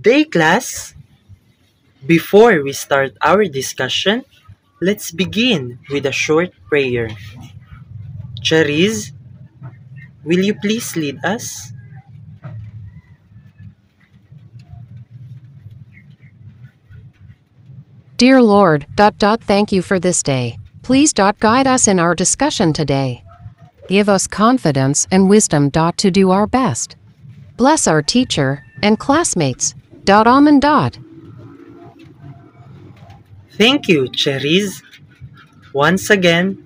Good day, class! Before we start our discussion, let's begin with a short prayer. Chariz, will you please lead us? Dear Lord, thank you for this day. Please guide us in our discussion today. Give us confidence and wisdom to do our best. Bless our teacher and classmates. Amen. Thank you, Chariz. Once again,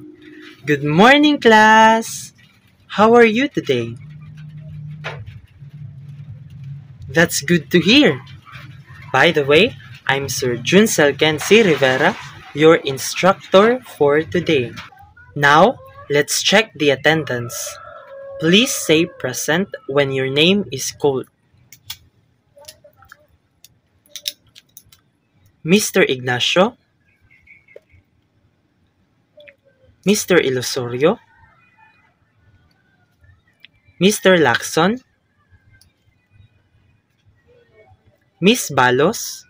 good morning, class! How are you today? That's good to hear. By the way, I'm Sir Juncel Kensi Rivera, your instructor for today. Now, let's check the attendance. Please say present when your name is called. Mr. Ignacio, Mr. Ilosorio, Mr. Lacson, Miss Balos,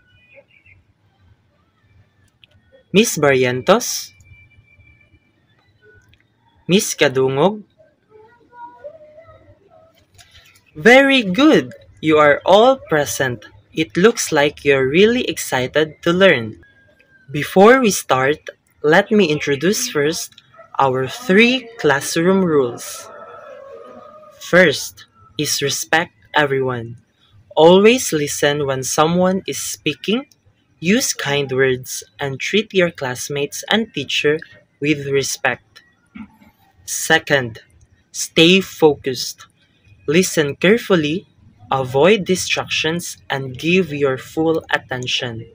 Miss Barrientos, Miss Kadungog. Very good! You are all present. It looks like you're really excited to learn. Before we start, let me introduce first our 3 classroom rules. First is respect everyone. Always listen when someone is speaking, use kind words, and treat your classmates and teacher with respect. Second, stay focused. Listen carefully, avoid distractions, and give your full attention.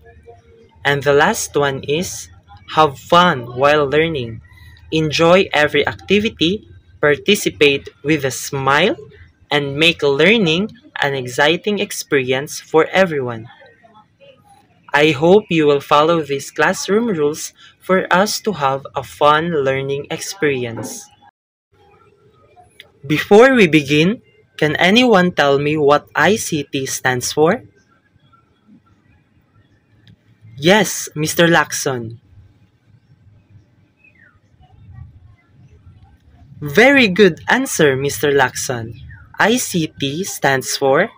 And the last one is, have fun while learning. Enjoy every activity, participate with a smile, and make learning an exciting experience for everyone. I hope you will follow these classroom rules for us to have a fun learning experience. Before we begin, can anyone tell me what ICT stands for? Yes, Mr. Lacson. Very good answer, Mr. Lacson. ICT stands for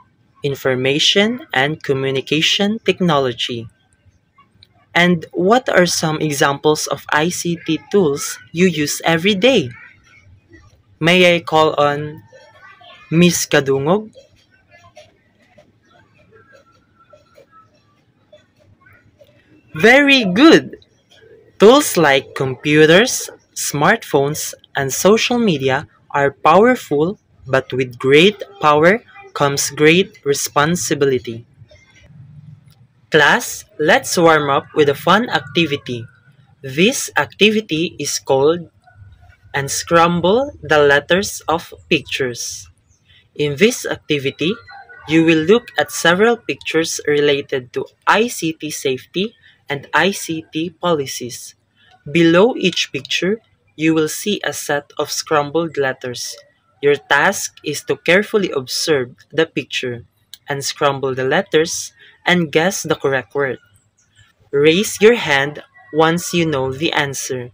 Information and Communication Technology. And what are some examples of ICT tools you use every day? May I call on Miss Kadungog? Very good! Tools like computers, smartphones, and social media are powerful, but with great power comes great responsibility. Class, let's warm up with a fun activity. This activity is called Unscramble the Letters of Pictures. In this activity, you will look at several pictures related to ICT safety and ICT policies. Below each picture, you will see a set of scrambled letters. Your task is to carefully observe the picture, unscramble the letters, and guess the correct word. Raise your hand once you know the answer.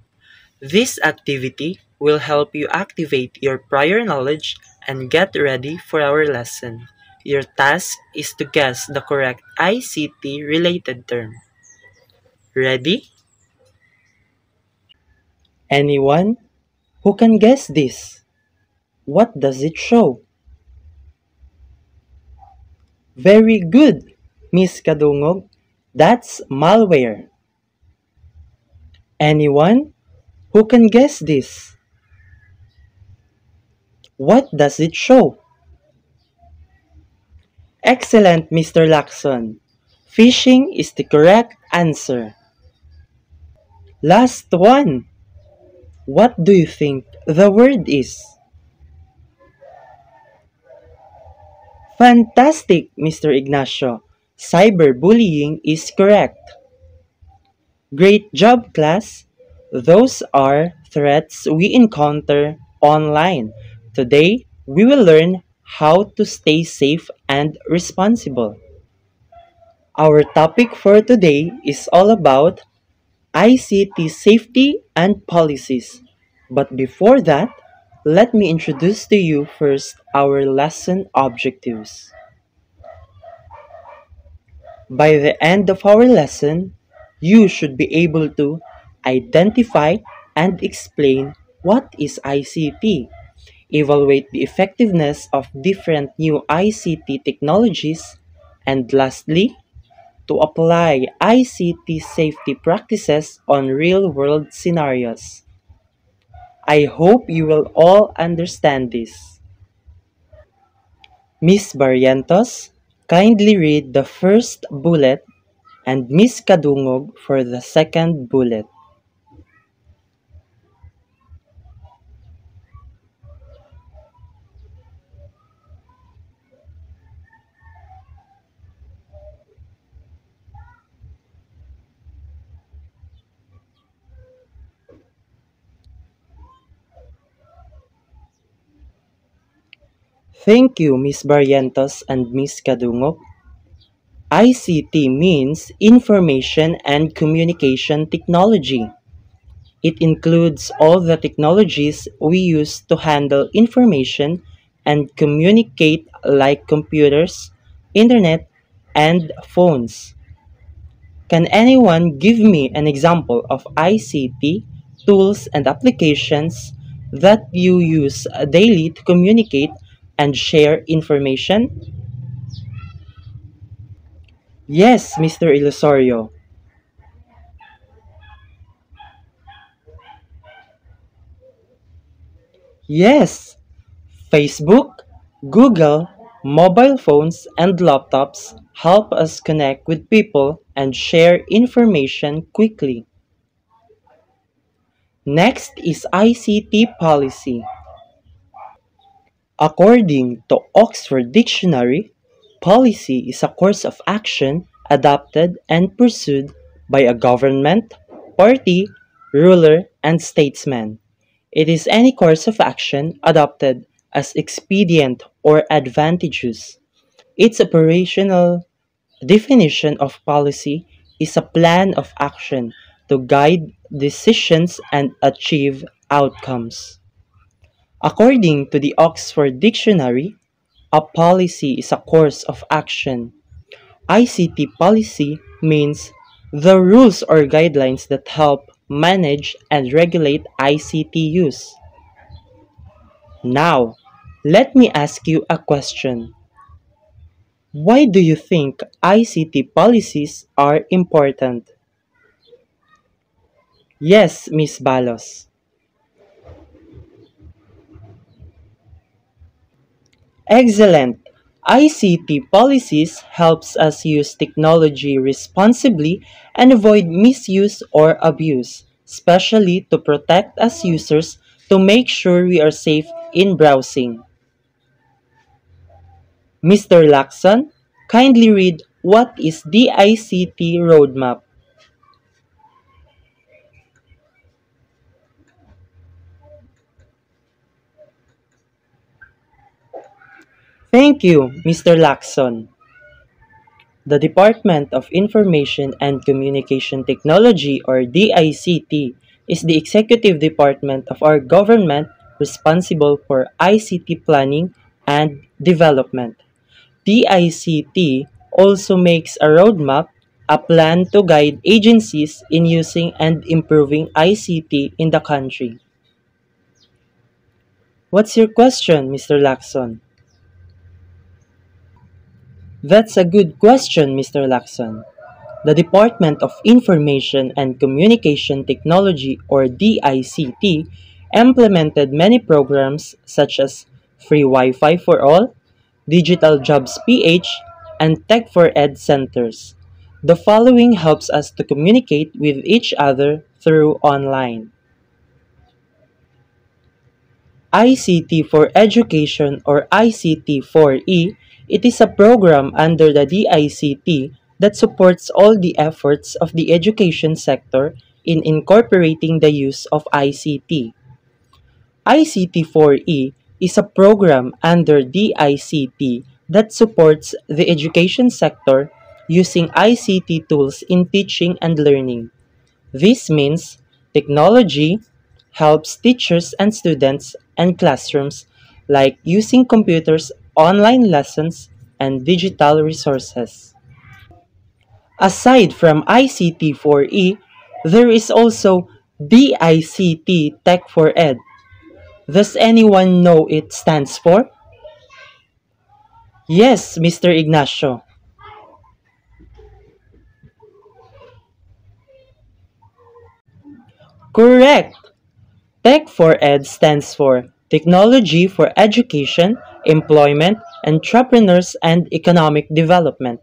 This activity will help you activate your prior knowledge and get ready for our lesson. Your task is to guess the correct ICT related term. Ready? Anyone who can guess this? What does it show? Very good, Miss Kadungog. That's malware. Anyone who can guess this? What does it show? Excellent, Mr. Lacson. Phishing is the correct answer. Last one. What do you think the word is? Fantastic, Mr. Ignacio. Cyberbullying is correct. Great job, class. Those are threats we encounter online. Today, we will learn how to stay safe and responsible. Our topic for today is all about ICT safety and policies. But before that, let me introduce to you first our lesson objectives. By the end of our lesson, you should be able to identify and explain what is ICT, evaluate the effectiveness of different new ICT technologies, and lastly, to apply ICT safety practices on real-world scenarios. I hope you will all understand this. Miss Barrientos, kindly read the first bullet and Miss Kadungog for the second bullet. Thank you, Miss Barrientos and Miss Kadungog. ICT means Information and Communication Technology. It includes all the technologies we use to handle information and communicate like computers, internet, and phones. Can anyone give me an example of ICT tools and applications that you use daily to communicate and share information? Yes, Mr. Ilusorio. Yes, Facebook, Google, mobile phones, and laptops help us connect with people and share information quickly. Next is ICT policy. According to Oxford Dictionary, policy is a course of action adopted and pursued by a government, party, ruler, and statesman. It is any course of action adopted as expedient or advantageous. Its operational definition of policy is a plan of action to guide decisions and achieve outcomes. According to the Oxford Dictionary, a policy is a course of action. ICT policy means the rules or guidelines that help manage and regulate ICT use. Now, let me ask you a question. Why do you think ICT policies are important? Yes, Miss Balos. Excellent. ICT policies helps us use technology responsibly and avoid misuse or abuse, especially to protect us users to make sure we are safe in browsing. Mr. Lacson, kindly read what is the ICT roadmap. Thank you, Mr. Lacson. The Department of Information and Communication Technology or DICT is the executive department of our government responsible for ICT planning and development. DICT also makes a roadmap, a plan to guide agencies in using and improving ICT in the country. What's your question, Mr. Lacson? That's a good question, Mr. Lacson. The Department of Information and Communication Technology or DICT implemented many programs such as Free Wi-Fi for All, Digital Jobs PH, and Tech for Ed centers. The following helps us to communicate with each other through online. ICT for Education or ICT4E, it is a program under the DICT that supports all the efforts of the education sector in incorporating the use of ICT. ICT4E is a program under DICT that supports the education sector using ICT tools in teaching and learning. This means technology helps teachers and students and classrooms like using computers, online lessons, and digital resources. Aside from ICT for E, there is also DICT Tech for Ed. Does anyone know it stands for? Yes, Mr. Ignacio. Correct! Tech for Ed stands for Technology for Education, Employment, Entrepreneurs, and Economic Development.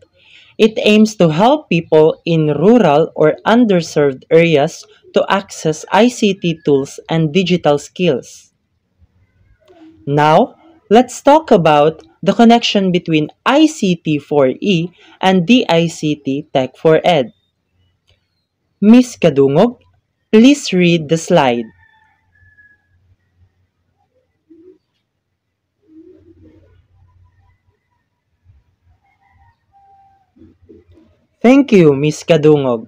It aims to help people in rural or underserved areas to access ICT tools and digital skills. Now, let's talk about the connection between ICT for E and DICT Tech for Ed. Miss Kadungog, please read the slide. Thank you, Miss Kadungog.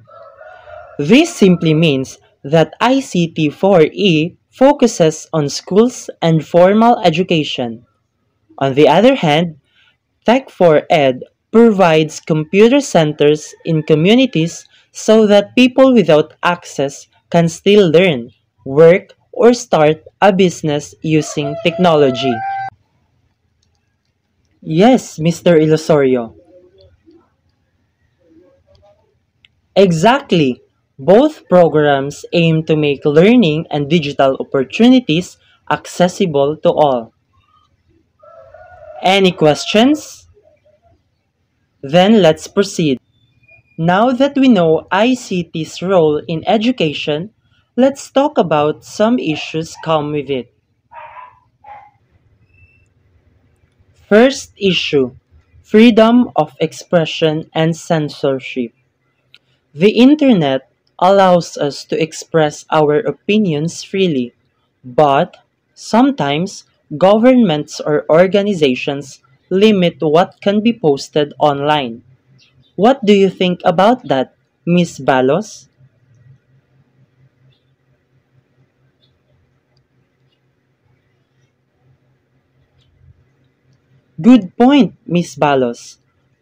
This simply means that ICT4E focuses on schools and formal education. On the other hand, Tech4Ed provides computer centers in communities so that people without access can still learn, work, or start a business using technology. Yes, Mr. Ilosorio. Exactly. Both programs aim to make learning and digital opportunities accessible to all. Any questions? Then let's proceed. Now that we know ICT's role in education, let's talk about some issues come with it. First issue, freedom of expression and censorship. The internet allows us to express our opinions freely, but sometimes governments or organizations limit what can be posted online. What do you think about that, Miss Balos? Good point, Miss Balos.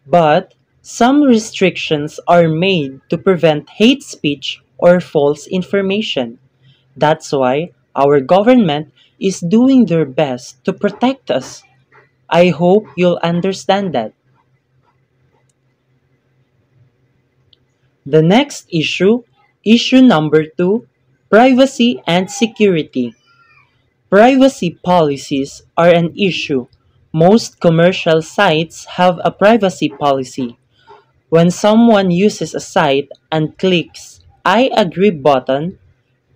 But some restrictions are made to prevent hate speech or false information. That's why our government is doing their best to protect us. I hope you'll understand that. The next issue, issue number two, privacy and security. Privacy policies are an issue. Most commercial sites have a privacy policy. When someone uses a site and clicks I agree button,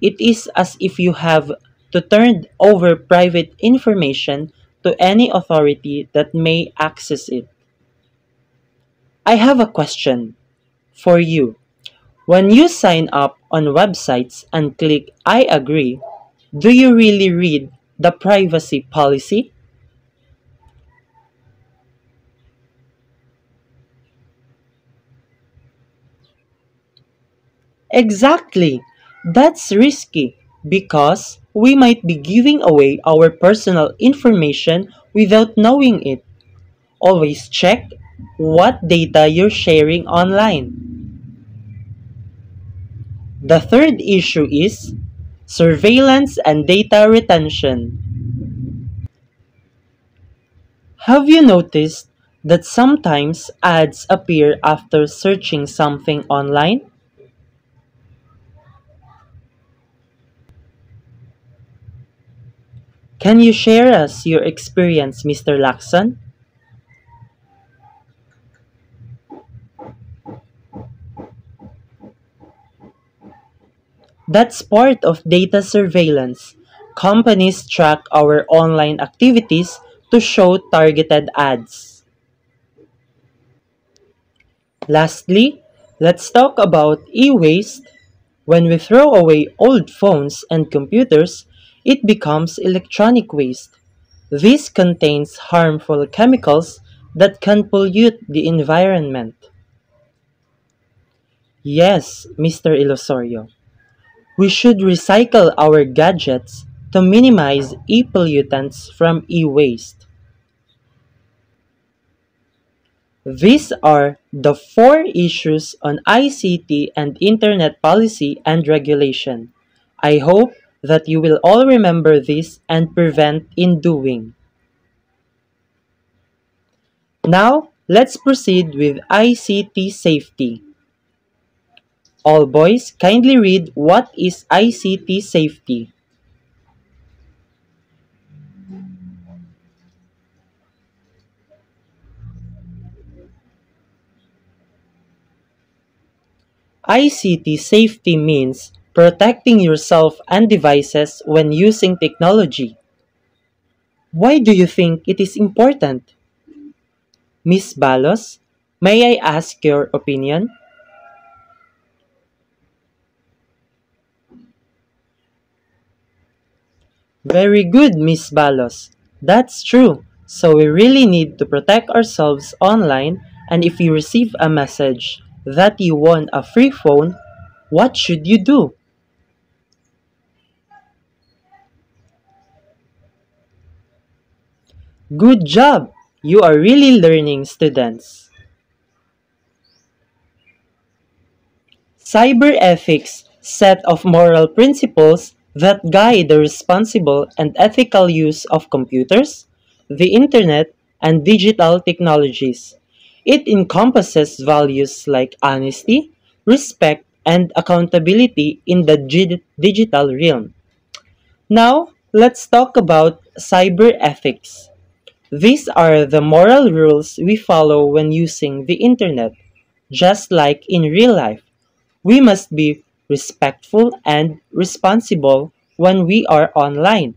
it is as if you have to turn over private information to any authority that may access it. I have a question for you. When you sign up on websites and click I agree, do you really read the privacy policy? Exactly. That's risky because we might be giving away our personal information without knowing it. Always check what data you're sharing online. The third issue is surveillance and data retention. Have you noticed that sometimes ads appear after searching something online? Can you share us your experience, Mr. Lacson? That's part of data surveillance. Companies track our online activities to show targeted ads. Lastly, let's talk about e-waste. When we throw away old phones and computers, it becomes electronic waste. This contains harmful chemicals that can pollute the environment. Yes, Mr. Ilosorio. We should recycle our gadgets to minimize e-pollutants from e-waste. These are the four issues on ICT and Internet policy and regulation. I hope that you will all remember this and prevent in doing. Now, let's proceed with ICT safety. All boys, kindly read what is ICT safety. ICT safety means protecting yourself and devices when using technology. Why do you think it is important? Miss Balos, may I ask your opinion? Very good, Miss Balos. That's true. So we really need to protect ourselves online, and if you receive a message that you won a free phone, what should you do? Good job! You are really learning, students. Cyber ethics set of moral principles that guide the responsible and ethical use of computers, the internet, and digital technologies. It encompasses values like honesty, respect, and accountability in the digital realm. Now, let's talk about cyber ethics. These are the moral rules we follow when using the internet, just like in real life. We must be respectful and responsible when we are online.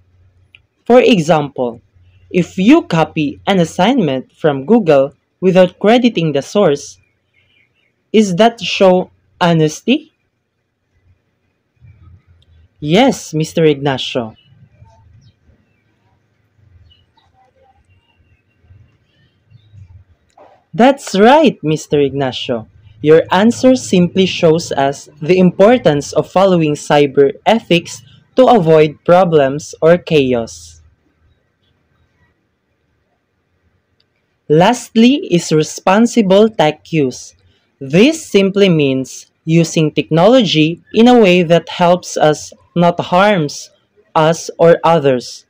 For example, if you copy an assignment from Google without crediting the source, is that show honesty? Yes, Mr. Ignacio. That's right, Mr. Ignacio. Your answer simply shows us the importance of following cyber ethics to avoid problems or chaos. Lastly is responsible tech use. This simply means using technology in a way that helps us, not harms us or others.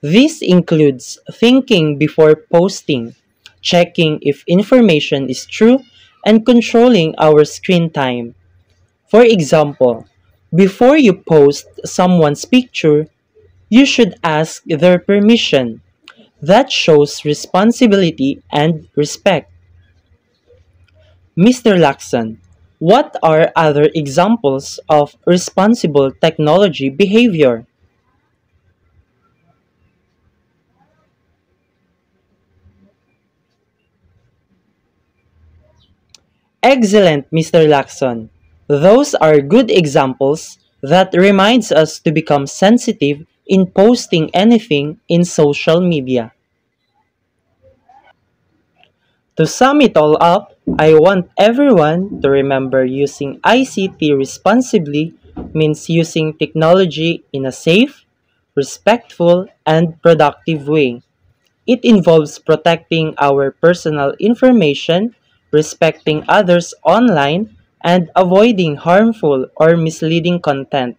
This includes thinking before posting, checking if information is true, and controlling our screen time. For example, before you post someone's picture, you should ask their permission. That shows responsibility and respect. Mr. Lacson, what are other examples of responsible technology behavior? Excellent, Mr. Lacson. Those are good examples that reminds us to become sensitive in posting anything in social media. To sum it all up, I want everyone to remember using ICT responsibly means using technology in a safe, respectful, and productive way. It involves protecting our personal information, respecting others online, and avoiding harmful or misleading content.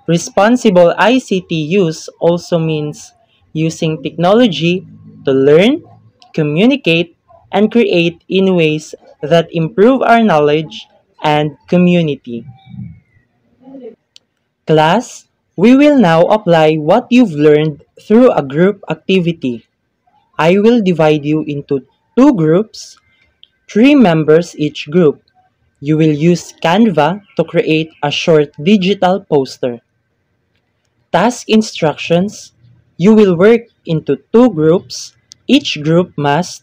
Responsible ICT use also means using technology to learn, communicate, and create in ways that improve our knowledge and community. Class, we will now apply what you've learned through a group activity. I will divide you into two groups, three members each group. You will use Canva to create a short digital poster. Task instructions, you will work into two groups. Each group must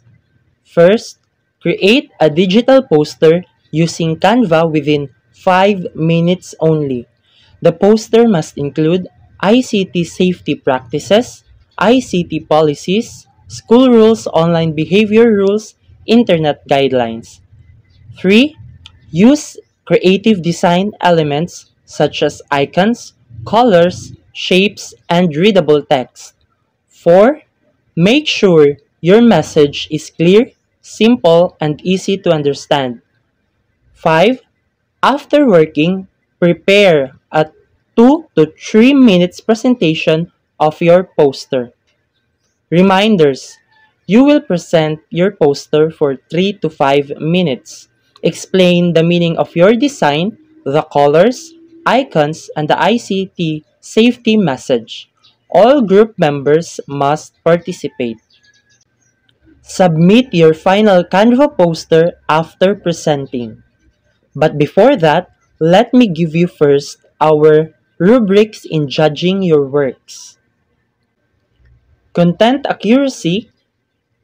first create a digital poster using Canva within 5 minutes only. The poster must include ICT safety practices, ICT policies, school rules, online behavior rules, internet guidelines. 3. Use creative design elements such as icons, colors, shapes, and readable text. 4. Make sure your message is clear, simple, and easy to understand. 5. After working, prepare a 2 to 3 minutes presentation of your poster. Reminders: you will present your poster for 3 to 5 minutes. Explain the meaning of your design, the colors, icons, and the ICT safety message. All group members must participate. Submit your final Canva poster after presenting. But before that, let me give you first our rubrics in judging your works. Content accuracy,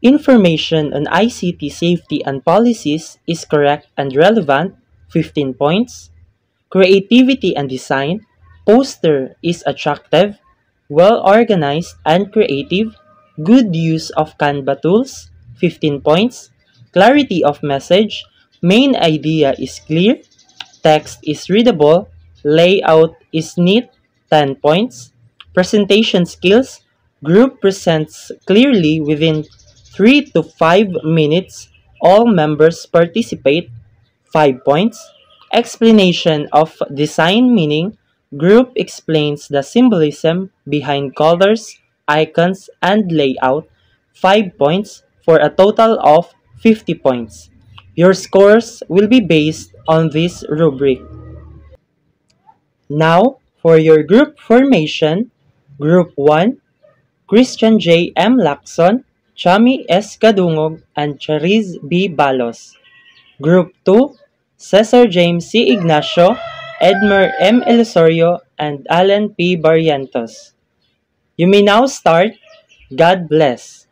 information on ICT safety and policies is correct and relevant, 15 points. Creativity and design, poster is attractive, well organized and creative, good use of Canva tools, 15 points. Clarity of message, main idea is clear, text is readable, layout is neat, 10 points. Presentation skills, group presents clearly within 3 to 5 minutes, all members participate, 5 points. Explanation of design meaning, group explains the symbolism behind colors, icons, and layout, 5 points for a total of 50 points. Your scores will be based on this rubric. Now, for your group formation, Group 1, Christian J. M. Lacson, Chami S. Kadungog, and Chariz B. Balos. Group 2, Cesar James C. Ignacio, Edmer M. Elosorio, and Alan P. Barrientos. You may now start. God bless.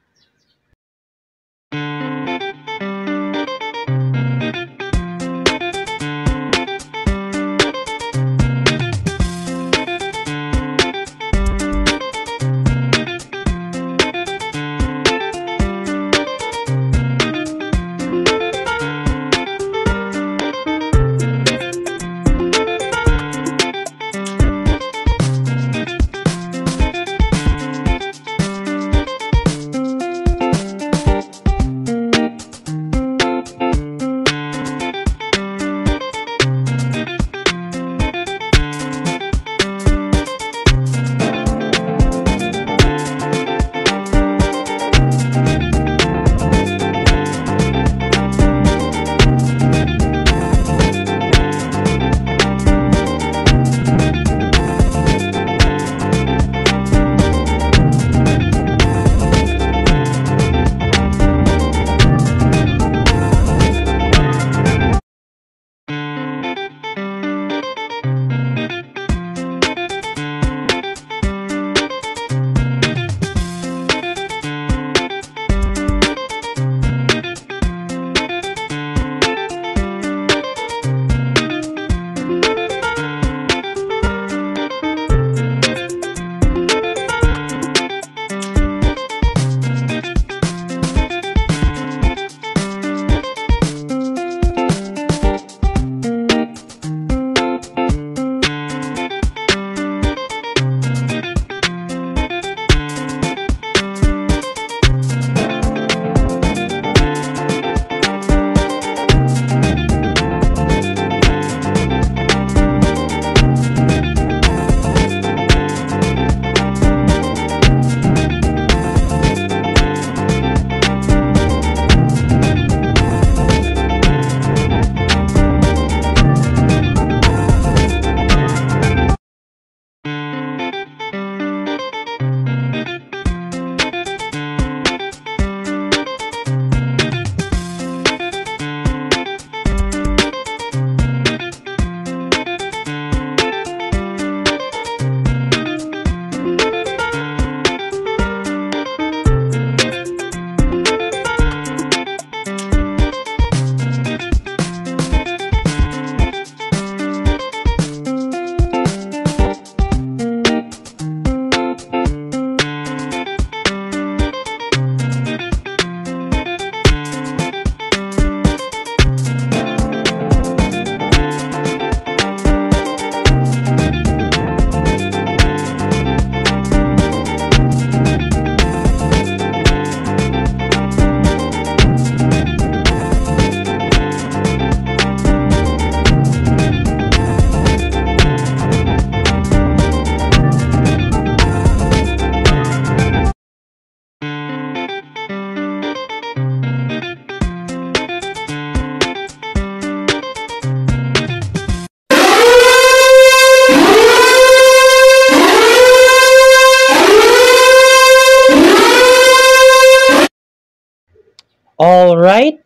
Alright,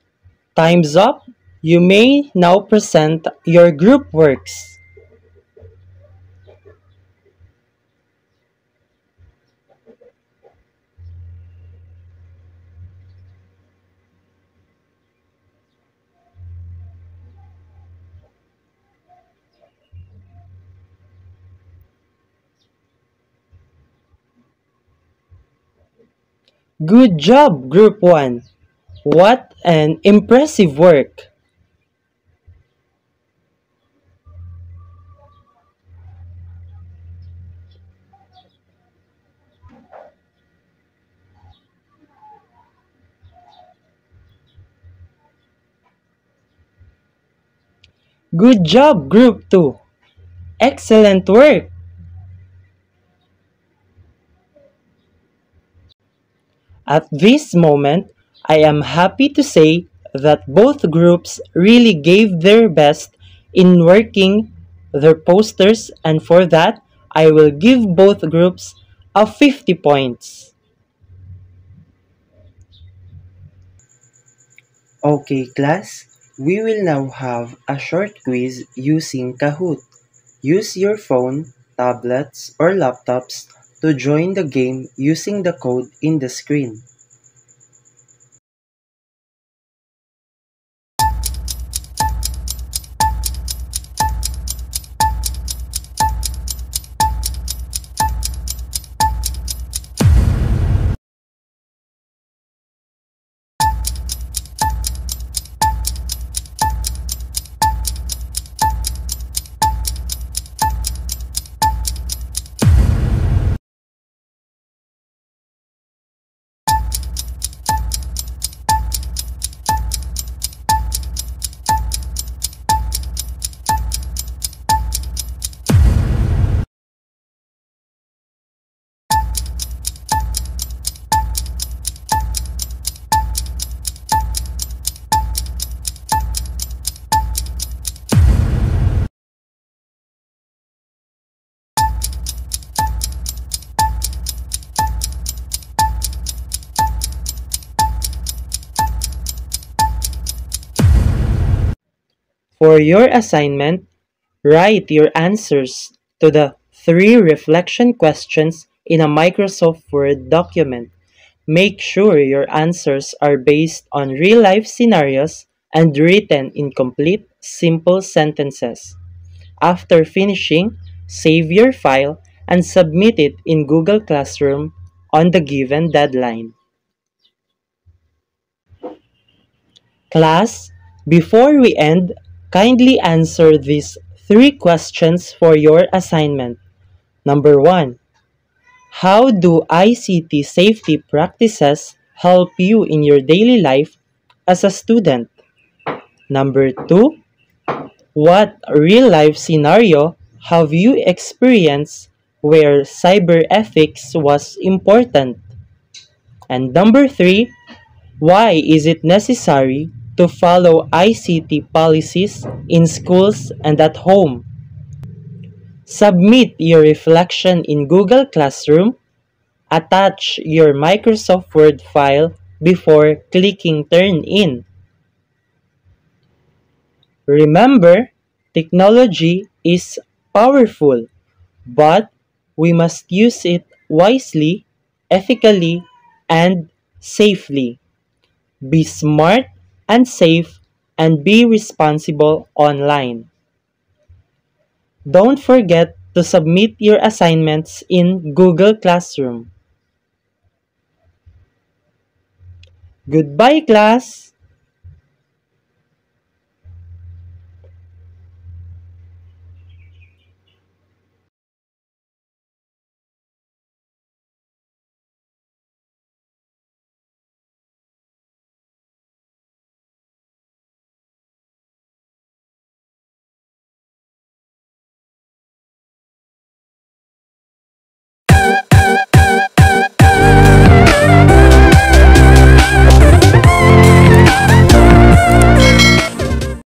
time's up. You may now present your group works. Good job, Group 1. What an impressive work. Good job, Group 2. Excellent work. At this moment, I am happy to say that both groups really gave their best in working their posters, and for that, I will give both groups a 50 points. Okay, class, we will now have a short quiz using Kahoot. Use your phone, tablets, or laptops to join the game using the code in the screen. For your assignment, write your answers to the three reflection questions in a Microsoft Word document. Make sure your answers are based on real life scenarios and written in complete, simple sentences. After finishing, save your file and submit it in Google Classroom on the given deadline. Class, before we end, kindly answer these three questions for your assignment. Number 1. How do ICT safety practices help you in your daily life as a student? Number 2. What real-life scenario have you experienced where cyber ethics was important? And number 3. Why is it necessary to follow ICT policies in schools and at home? Submit your reflection in Google Classroom. Attach your Microsoft Word file before clicking Turn In. Remember, technology is powerful, but we must use it wisely, ethically, and safely. Be smart and safe, and be responsible online. Don't forget to submit your assignments in Google Classroom. Goodbye, class!